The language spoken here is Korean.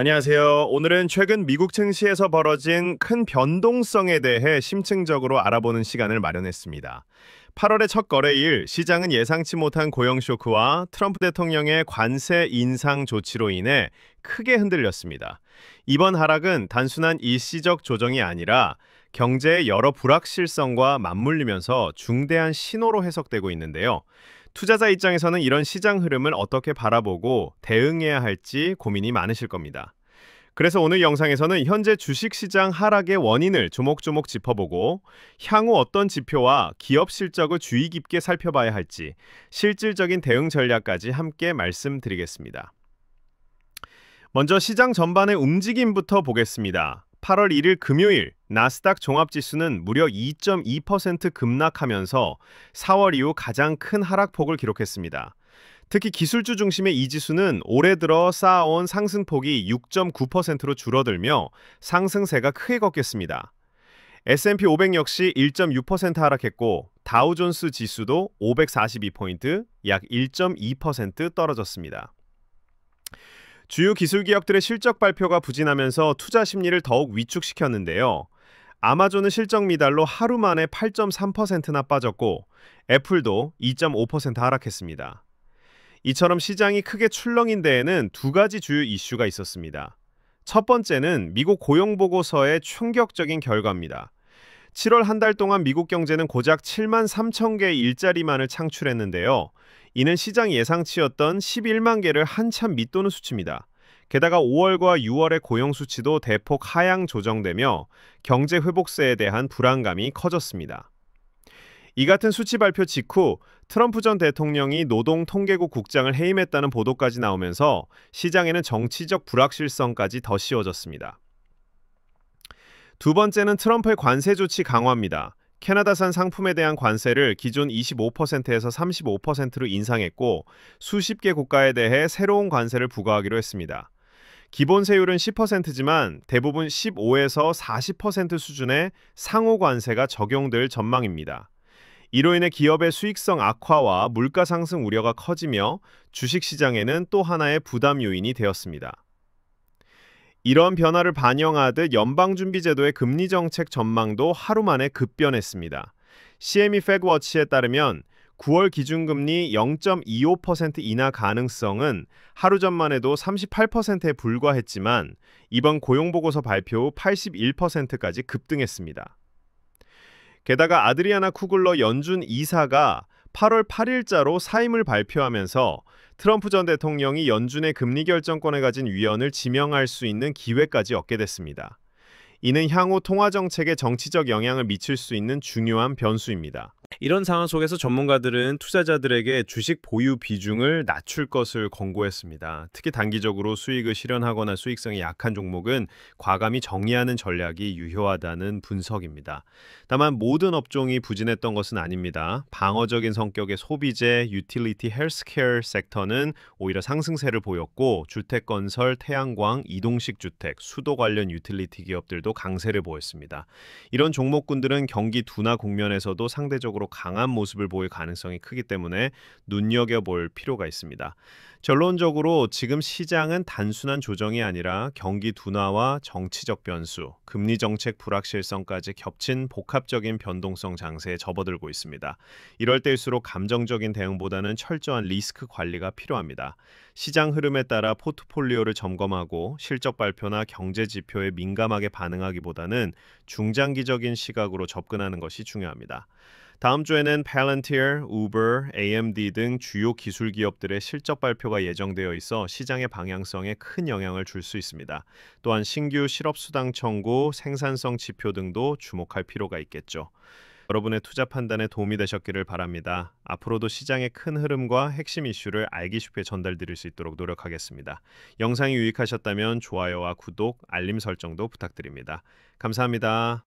안녕하세요. 오늘은 최근 미국 증시에서 벌어진 큰 변동성에 대해 심층적으로 알아보는 시간을 마련했습니다. 8월의 첫 거래일, 시장은 예상치 못한 고용 쇼크와 트럼프 대통령의 관세 인상 조치로 인해 크게 흔들렸습니다. 이번 하락은 단순한 일시적 조정이 아니라 경제의 여러 불확실성과 맞물리면서 중대한 신호로 해석되고 있는데요. 투자자 입장에서는 이런 시장 흐름을 어떻게 바라보고 대응해야 할지 고민이 많으실 겁니다. 그래서 오늘 영상에서는 현재 주식시장 하락의 원인을 조목조목 짚어보고 향후 어떤 지표와 기업 실적을 주의 깊게 살펴봐야 할지 실질적인 대응 전략까지 함께 말씀드리겠습니다. 먼저 시장 전반의 움직임부터 보겠습니다. 8월 1일 금요일 나스닥 종합지수는 무려 2.2% 급락하면서 4월 이후 가장 큰 하락폭을 기록했습니다. 특히 기술주 중심의 이 지수는 올해 들어 쌓아온 상승폭이 6.9%로 줄어들며 상승세가 크게 꺾였습니다. S&P 500 역시 1.6% 하락했고 다우존스 지수도 542포인트, 약 1.2% 떨어졌습니다. 주요 기술 기업들의 실적 발표가 부진하면서 투자 심리를 더욱 위축시켰는데요. 아마존은 실적 미달로 하루 만에 8.3%나 빠졌고 애플도 2.5% 하락했습니다. 이처럼 시장이 크게 출렁인 데에는 두 가지 주요 이슈가 있었습니다. 첫 번째는 미국 고용보고서의 충격적인 결과입니다. 7월 한 달 동안 미국 경제는 고작 7만 3천 개의 일자리만을 창출했는데요. 이는 시장 예상치였던 11만 개를 한참 밑도는 수치입니다. 게다가 5월과 6월의 고용 수치도 대폭 하향 조정되며 경제 회복세에 대한 불안감이 커졌습니다. 이 같은 수치 발표 직후 트럼프 전 대통령이 노동통계국 국장을 해임했다는 보도까지 나오면서 시장에는 정치적 불확실성까지 더 씌워졌습니다. 두 번째는 트럼프의 관세 조치 강화입니다. 캐나다산 상품에 대한 관세를 기존 25%에서 35%로 인상했고 수십 개 국가에 대해 새로운 관세를 부과하기로 했습니다. 기본 세율은 10%지만 대부분 15에서 40% 수준의 상호 관세가 적용될 전망입니다. 이로 인해 기업의 수익성 악화와 물가 상승 우려가 커지며 주식시장에는 또 하나의 부담 요인이 되었습니다. 이런 변화를 반영하듯 연방준비제도의 금리 정책 전망도 하루 만에 급변했습니다. CME FedWatch에 따르면 9월 기준금리 0.25% 인하 가능성은 하루 전만 해도 38%에 불과했지만 이번 고용보고서 발표 후 81%까지 급등했습니다. 게다가 아드리아나 쿠글러 연준 이사가 8월 8일자로 사임을 발표하면서 트럼프 전 대통령이 연준의 금리 결정권을 가진 위원을 지명할 수 있는 기회까지 얻게 됐습니다. 이는 향후 통화 정책에 정치적 영향을 미칠 수 있는 중요한 변수입니다. 이런 상황 속에서 전문가들은 투자자들에게 주식 보유 비중을 낮출 것을 권고했습니다. 특히 단기적으로 수익을 실현하거나 수익성이 약한 종목은 과감히 정리하는 전략이 유효하다는 분석입니다. 다만 모든 업종이 부진했던 것은 아닙니다. 방어적인 성격의 소비재, 유틸리티, 헬스케어 섹터는 오히려 상승세를 보였고 주택건설, 태양광, 이동식 주택, 수도 관련 유틸리티 기업들도 강세를 보였습니다. 이런 종목군들은 경기 둔화 국면에서도 상대적으로 강한 모습을 보일 가능성이 크기 때문에 눈여겨볼 필요가 있습니다. 결론적으로 지금 시장은 단순한 조정이 아니라 경기 둔화와 정치적 변수, 금리 정책 불확실성까지 겹친 복합적인 변동성 장세에 접어들고 있습니다. 이럴 때일수록 감정적인 대응보다는 철저한 리스크 관리가 필요합니다. 시장 흐름에 따라 포트폴리오를 점검하고 실적 발표나 경제 지표에 민감하게 반응하기보다는 중장기적인 시각으로 접근하는 것이 중요합니다. 다음 주에는 Palantir, Uber, AMD 등 주요 기술 기업들의 실적 발표가 예정되어 있어 시장의 방향성에 큰 영향을 줄 수 있습니다. 또한 신규 실업수당 청구, 생산성 지표 등도 주목할 필요가 있겠죠. 여러분의 투자 판단에 도움이 되셨기를 바랍니다. 앞으로도 시장의 큰 흐름과 핵심 이슈를 알기 쉽게 전달드릴 수 있도록 노력하겠습니다. 영상이 유익하셨다면 좋아요와 구독, 알림 설정도 부탁드립니다. 감사합니다.